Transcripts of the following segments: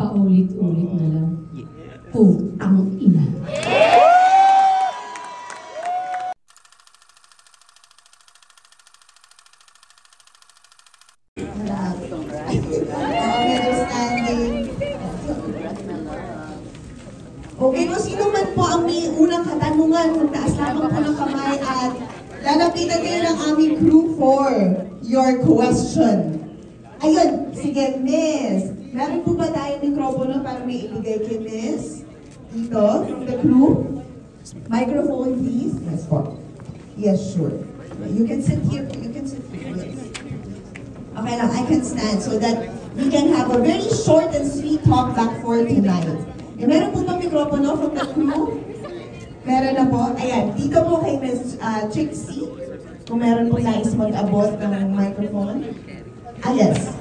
paulit-ulit na lang. Putang ina. Okay, kung sino man po ang may unang katanungan, magtaas lamang po ng kamay at lalapitan kayo ng aming crew for your question. Ayun, sige, Miss. Meron po ba tayong mikropono para may ibigay kay Miss? Dito, from the crew. Microphone, please. Yes, po. Yes, sure. You can sit here. You can sit here. Yes. Okay lang, I can stand so that we can have a very short and sweet talk back for tonight. Eh, meron po bang mikropono from the crew? Meron na po. Ayan, dito po kay Ms. Trixie. Kung meron po nais mag-abot ng microphone. Ah, yes.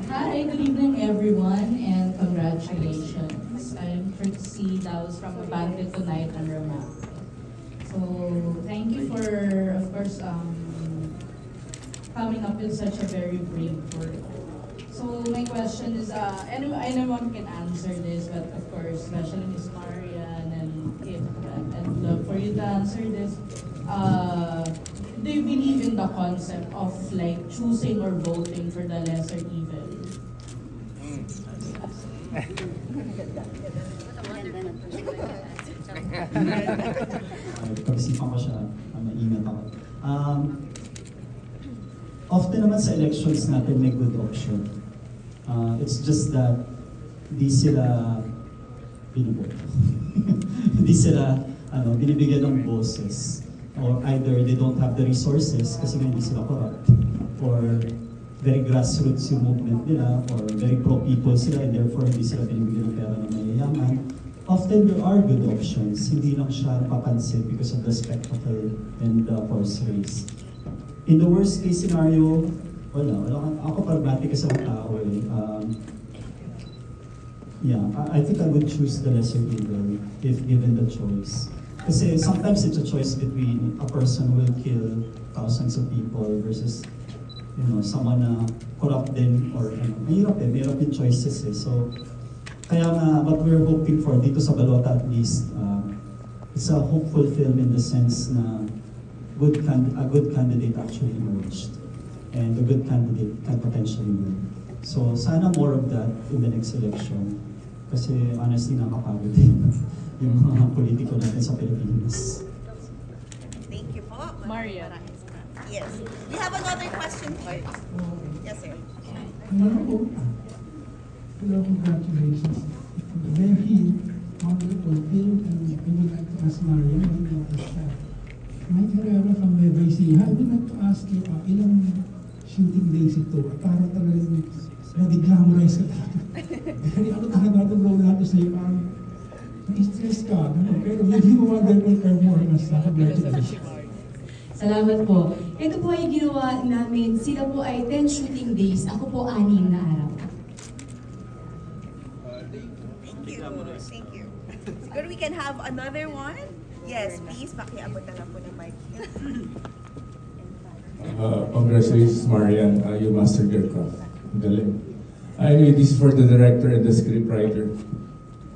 Hi, good evening everyone and congratulations. I'm Trixie. That was from Abante Tonight and Rama. So, thank you for, of course, coming up with such a very brave word. So my question is, anyone can answer this, but of course, especially Ms. Marian and Kit, I'd love for you to answer this. Do you believe in the concept of like choosing or voting for the lesser evil? Pag-isipan ko siya, maingat ako. Often naman sa elections natin may good option. It's just that hindi sila binuboto. Hindi sila binibigyan ng boses. Or either they don't have the resources kasi nga hindi sila corrupt. Or very grassroots yung movement nila. Or very pro-people sila and therefore hindi sila binibigyan ng pera ng mayayaman. Often there are good options. Hindi lang siya papansin because of the spectacle and the horse race. In the worst case scenario, wala. Ako pragmatic kasi ang tao eh. Yeah, I think I would choose the lesser evil if given the choice. Kasi sometimes it's a choice between a person who will kill thousands of people versus someone na corrupt din or mahirap yung choices eh. So, kaya nga, what we're hoping for dito sa Balota at least, it's a hopeful film in the sense na a good candidate actually emerged. And a good candidate can potentially win. So sana more of that in the next election. Kasi honestly nakakapagod din yung mga politiko natin sa Pilipinas. Thank you po. Maria. Yes. We have another question please. Yes, sir. Hello, congratulations. Very wonderful film and I would like to ask Maria, Mike Herrera from Nueva Ecija, I would like to ask you, ilang shooting days ito? Para talagang nadi-glamorize ka talaga. Kaya talaga itong role natin sa'yo, na-stress ka, pero hindi mo mag-double performance na congratulations. Salamat po. Ito po ay ginawa namin, sila po ay 10 shooting days, ako po 6 na araw. Thank you. Thank you. Siguro we can have another one? Yes, please, pakiabot na lang po ng mic. Congratulations, Marian. You mastered your craft. Galing. Anyway, this is for the director and the scriptwriter.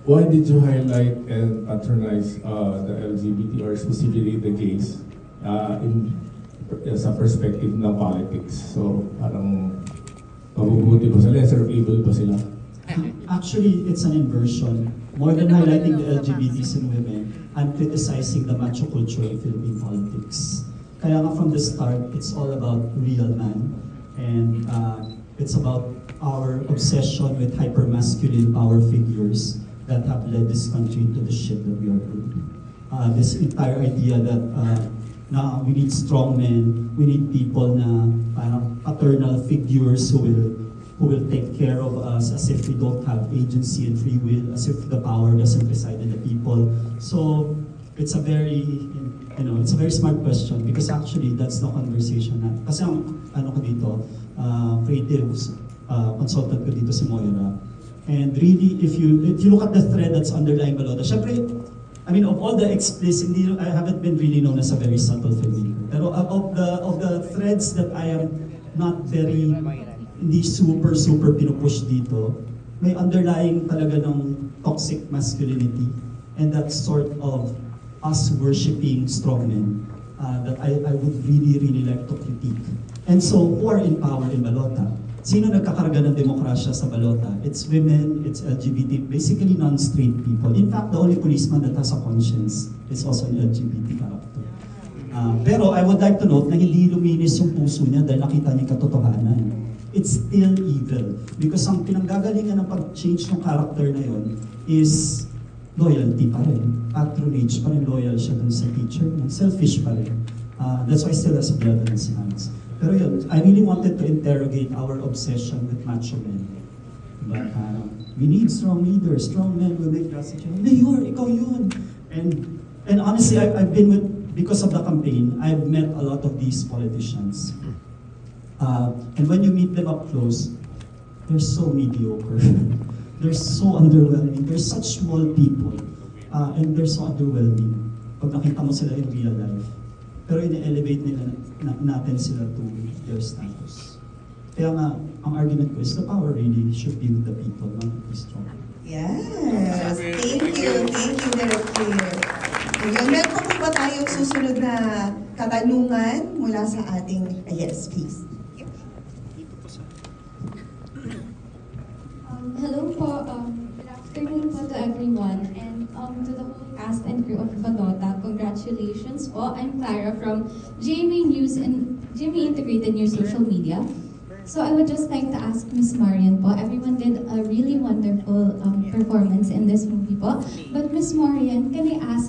Why did you highlight and patronize the LGBT or specifically the gays sa perspective ng politics? So, parang mabubuti ba sila? Lesser evil ba sila? Actually, it's an inversion. More than highlighting the LGBTs and women, I'm criticizing the macho culture in Philippine politics. Kaya nga from the start, it's all about real man. And it's about our obsession with hyper-masculine power figures that have led this country to the shit that we are in. This entire idea that we need strong men, we need people na parang paternal figures who will take care of us as if we don't have agency and free will, as if the power doesn't reside in the people. So it's a very, it's a very smart question because actually that's the conversation na. Kasi ang ko dito, creative consultant ko dito si Moira. And really, if you look at the thread that's underlying Balota, syempre, I mean, of all the explicit, I haven't been really known as a very subtle filmmaker. Pero of the threads that I am not very, hindi super pinupush dito, may underlying talaga ng toxic masculinity and that sort of us worshipping strong men that I would really, really like to critique. And so, who are in power in Balota? Sino nagkakarga ng demokrasya sa Balota? It's women, it's LGBT, basically non-straight people. In fact, the only policeman that has a conscience is also an LGBT character. Pero I would like to note na hindi luminis yung puso niya dahil nakita niya yung katotohanan. It's still evil. Because ang pinanggagalingan ng pag-change ng character na yun is loyalty pa rin. Patronage pa rin, loyal siya dun sa teacher. Selfish pa rin. That's why he still has blood on his hands. Pero yun, I really wanted to interrogate our obsession with macho men. But we need strong leaders, strong men will make us change. Hindi yun, ikaw yun. And honestly, I've been with, because of the campaign, I've met a lot of these politicians. And when you meet them up close, they're so mediocre. They're so underwhelming. They're such small people. And they're so underwhelming. Pag nakita mo sila in real life. Pero ine-elevate nila natin sila to their status. Kaya nga, ang argument ko is the power really should be with the people, not be strong. Yes! Thank you, Direk Claire. Ngayon, meron po ba tayong susunod na katanungan mula sa ating... yes, please. Hello po, good afternoon po to everyone, and to the whole cast and crew of Balota, congratulations po. I'm Clara from GMA News and GMA Integrated News Social Media. So I would just like to ask Miss Marian po, everyone did a really wonderful performance in this movie po. But Miss Marian, can I ask,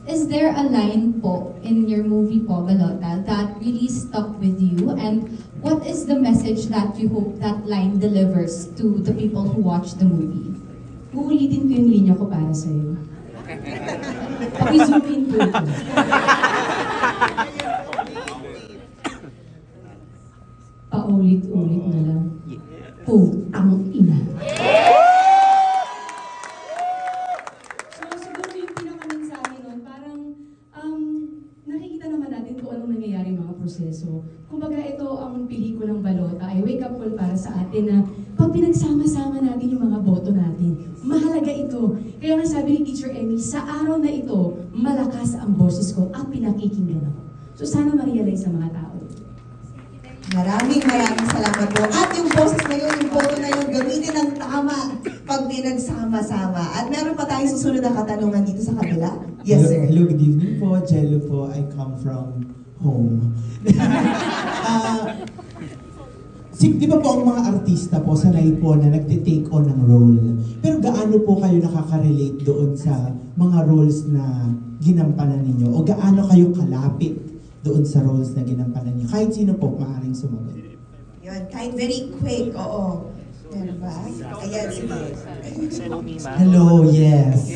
is there a line po in your movie po, Balota, that really stuck with you? And what is the message that you hope that line delivers to the people who watch the movie? Uulitin ko yung linya ko para sa'yo. Paki-zoom in po ito. Paulit-ulit na lang. Putang ina. So, siguro yung pinakamensahe nun, parang nakikita naman natin kung anong nangyayari mga proseso. Kumbaga ito ang pelikulang Balota ay wake-up call para sa atin na pag pinagsama-sama natin yung mga boto natin, mahalaga ito. Kaya nga sabi ni Teacher Emmy, sa araw na ito, malakas ang boses ko at pinakikinggan ako. So sana ma-realize sa mga tao. Maraming salamat po. At yung boses na yun, yung boto na yun, gamitin ng tama pag pinagsama-sama. At meron pa tayong susunod na katanungan dito sa kabila. Yes, sir. Hello, good evening po. Jello po. I come from home. Di ba po ang mga artista po, sanay po na nagtitake on ng role. Pero gaano po kayo nakaka-relate doon sa mga roles na ginampanan ninyo? O gaano kayo kalapit doon sa roles na ginampanan niyo? Kahit sino po, maaaring sumagot. Yun, kahit very quick, oo. Meron ba? Ayan, sige. Hello, yes.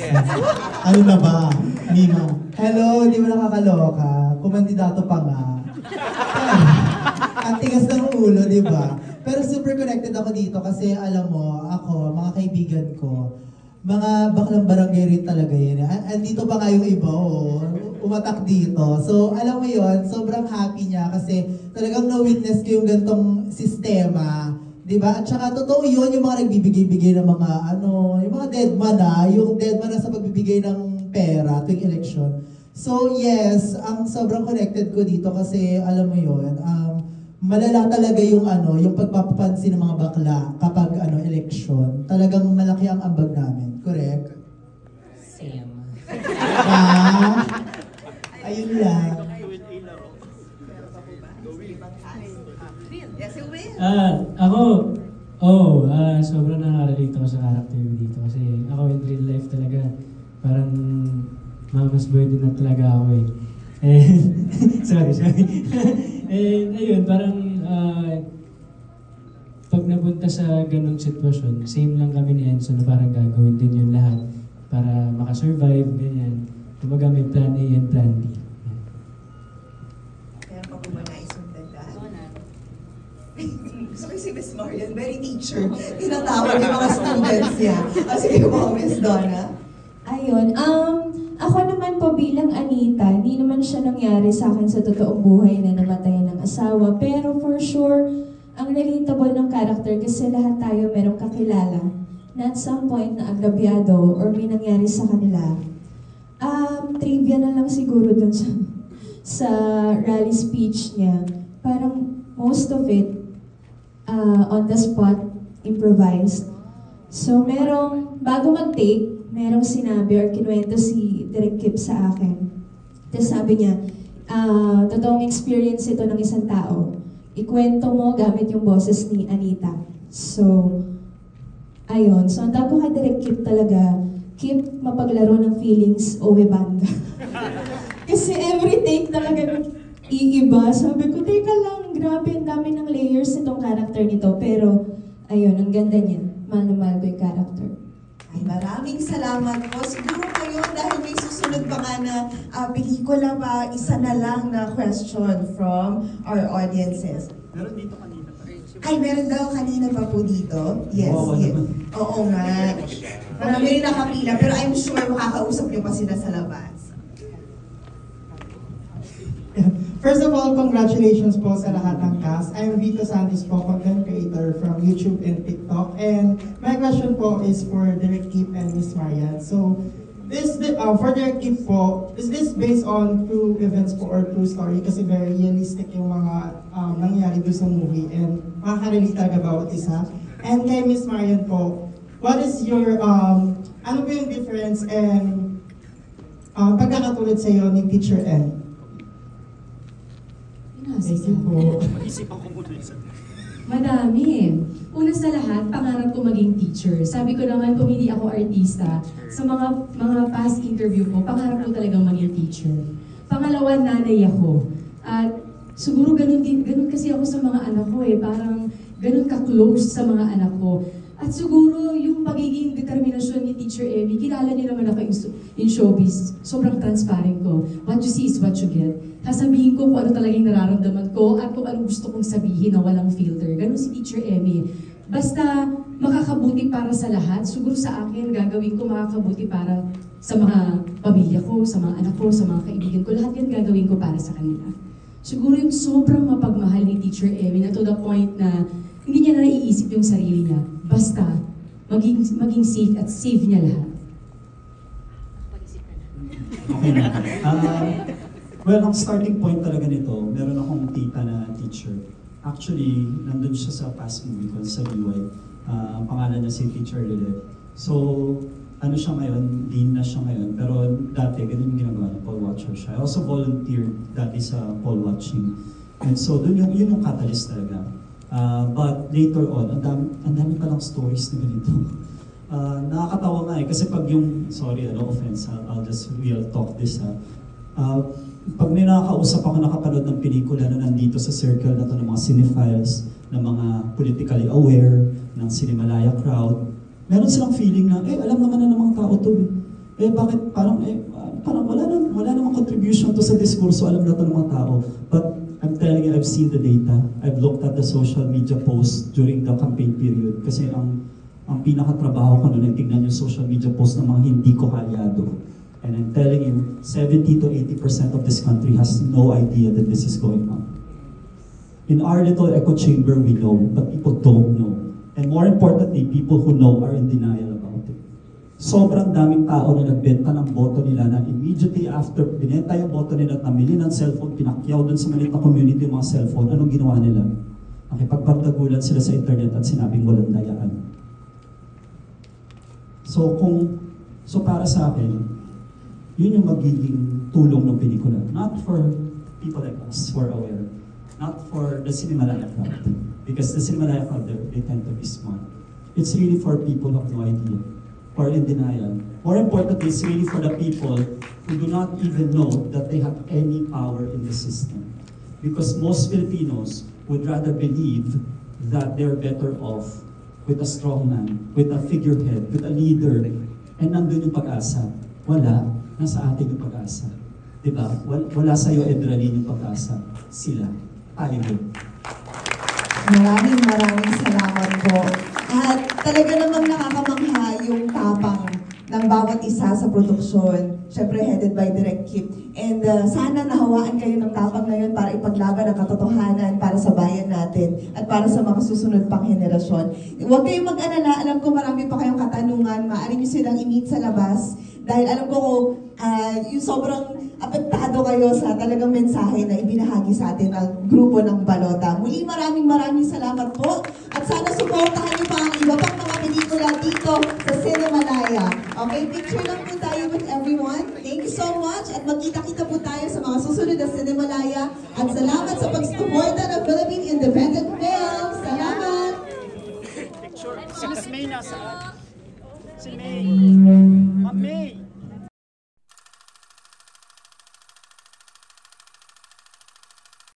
Ano na ba, Mima? Hello, di ba nakakaloka? Kumandidato pa nga. Ang tigas ng ulo, di ba? Pero super connected ako dito kasi alam mo, ako, mga kaibigan ko, mga baklang barangay rin talaga yan. Andito pa nga yung iba, umatak dito. So, alam mo yon, sobrang happy niya kasi talagang na-witness ko yung gantong sistema. Diba? At saka totoo yun, yung mga nagbibigay-bigay ng mga yung mga dead man yung dead man sa pagbibigay ng pera tuwing election. So yes, ang sobrang connected ko dito kasi alam mo yun, malala talaga yung yung pagpapapansin ng mga bakla kapag election. Talagang malaki ang ambag namin, correct? Same. Ayun lang. Yes, you will. Ako, sobrang nakaka-relate ako sa character ko dito kasi ako in real life talaga parang mamas boy din na talaga ako eh. Sorry. And ayun, parang pag napunta sa ganung sitwasyon, same lang kami ni Enzo na parang gagawin din yun lahat para makasurvive, ganyan. Kumbaga may plan A and plan B. Meron pa po ba naisundan ka? Gusto ko si Miss Marian, very teacher. Tinatawag yung mga students niya. Sige po, Miss Donna. Ayun, ako naman po bilang Anita, hindi naman siya nangyari sa akin sa totoong buhay na namatayan ng asawa. Pero for sure, ang relatable ng character kasi lahat tayo merong kakilala na at some point na agrabyado or may nangyari sa kanila. Trivia na lang siguro dun sa rally speech niya. Parang most of it on the spot, improvised. So bago mag-take, merong sinabi or kinuwento si Direk Kip sa akin. Tapos sabi niya, totoong experience ito ng isang tao. Ikwento mo gamit yung boses ni Anita. So, ayun. So, ang tawag ko kay Direk Kip talaga, Kip, mapaglaro ng feelings o banda. Kasi every take talaga iiba. Sabi ko, teka lang, grabe, ang dami ng layers nitong character nito. Pero, ayun, ang ganda niya. Mahal na mahal ko yung character. Ay, maraming salamat po. Siguro kayo, dahil may susunod pa nga na pelikula pa, isa na lang na question from our audiences. Meron dito kanina pa. Ay, meron daw kanina pa po dito. Yes, Oo, yes. naman. Oo nga. Marami rin nakapila, pero I'm sure makakausap niyo pa sila sa labas. First of all, congratulations po sa lahat ng cast. I'm Vito Santos po, content creator from YouTube and TikTok. And my question po is for Direk Kip and Miss Marian. So, for Direk Kip po, is this based on true events po or true story? Kasi very realistic yung mga nangyayari doon sa movie and makaka-relate talaga bawat isa. And kay Miss Marian po, what is your, ano po yung difference and pagkakatulad sa iyo ni Teacher N? Thank you po. Madami. Una sa lahat, pangarap ko maging teacher. Sabi ko naman kung hindi ako artista, sa mga past interview ko, pangarap ko talagang maging teacher. Pangalawa, nanay ako. At siguro ganun kasi ako sa mga anak ko parang ganun ka-close sa mga anak ko. At siguro yung pagiging determinasyon ni Teacher Emmy, kilala niyo naman ako in showbiz. Sobrang transparent ko. What you see is what you get. Sasabihin ko kung ano talagang nararamdaman ko at kung ano gusto kong sabihin na walang filter. Ganun si Teacher Emmy. Basta makakabuti para sa lahat, siguro sa akin gagawin ko makakabuti para sa mga pamilya ko, sa mga anak ko, sa mga kaibigan ko. Lahat yan gagawin ko para sa kanila. Siguro yung sobrang mapagmahal ni Teacher Emmy na to the point na hindi niya na naiisip yung sarili niya. Basta, maging safe at save niya lahat. Okay na. Well, ang starting point talaga nito, meron akong tita na teacher. Actually, nandun siya sa past movie ko sa DY. Ang pangalan niya si Teacher Lilith. So, ano siya ngayon, dean na siya ngayon. Pero dati, ganun yung ginagawa niya, poll watcher siya. I also volunteered dati sa poll watching. And so, yun yung catalyst talaga. But later on, ang dami palang stories na ganito. Nakakatawa nga kasi pag yung, sorry, no offense, I'll just real talk this pag may nakakausap ako nakapanood ng pelikula na nandito sa circle na to ng mga cinephiles, ng mga politically aware, ng Cinemalaya crowd, meron silang feeling na, alam naman na ng mga tao to bakit parang wala namang contribution to sa diskurso, alam na to ng mga tao. But I'm telling you, I've seen the data. I've looked at the social media posts during the campaign period. Kasi ang pinakatrabaho ko noon ay tignan yung social media posts ng mga hindi ko kalyado. And I'm telling you, 70 to 80% of this country has no idea that this is going on. In our little echo chamber, we know, but people don't know. And more importantly, people who know are in denial about it. Sobrang daming tao na nagbenta ng boto nila na immediately after binenta yung boto nila at namili ng cellphone, pinakyaw dun sa maliit na community yung mga cellphone, anong ginawa nila? Nakipagpardagulan sila sa internet at sinabing walang dayaan. So para sa akin, yun yung magiging tulong ng pelikula. Not for people like us who are aware. Not for the Cinemalaya crowd. Because the Cinemalaya crowd, they tend to be smart. It's really for people who have no idea. Or in denial. More importantly, it's really for the people who do not even know that they have any power in the system. Because most Filipinos would rather believe that they're better off with a strong man, with a figurehead, with a leader, and nandun yung pag-asa. Wala. Nasa atin yung pag-asa. Diba? Wala sa'yo, Edralin, yung pag-asa. Sila. Tayo din. Maraming salamat po. At talaga namang nakakamangha yung tapang ng bawat isa sa produksyon. Siyempre, headed by Direk Kip. And sana nahawaan kayo ng tapang na yun para ipaglaban ang katotohanan para sa bayan natin at para sa mga susunod pang henerasyon. Huwag kayong mag-alala. Alam ko marami pa kayong katanungan. Maaari nyo silang i-meet sa labas. Dahil alam ko yung sobrang apektado kayo sa talagang mensahe na ibinahagi sa atin ng grupo ng Balota. Muli maraming salamat po. At sana suportahan niyo pa ang iba pang mga pelikula dito sa Cinemalaya. Okay, picture lang po tayo with everyone. Thank you so much. At magkita-kita po tayo sa mga susunod na Cinemalaya. At salamat sa pagsuporta ng Philippine Independent Films. Salamat! Si Miss May nasa. Si May. Ma'am May.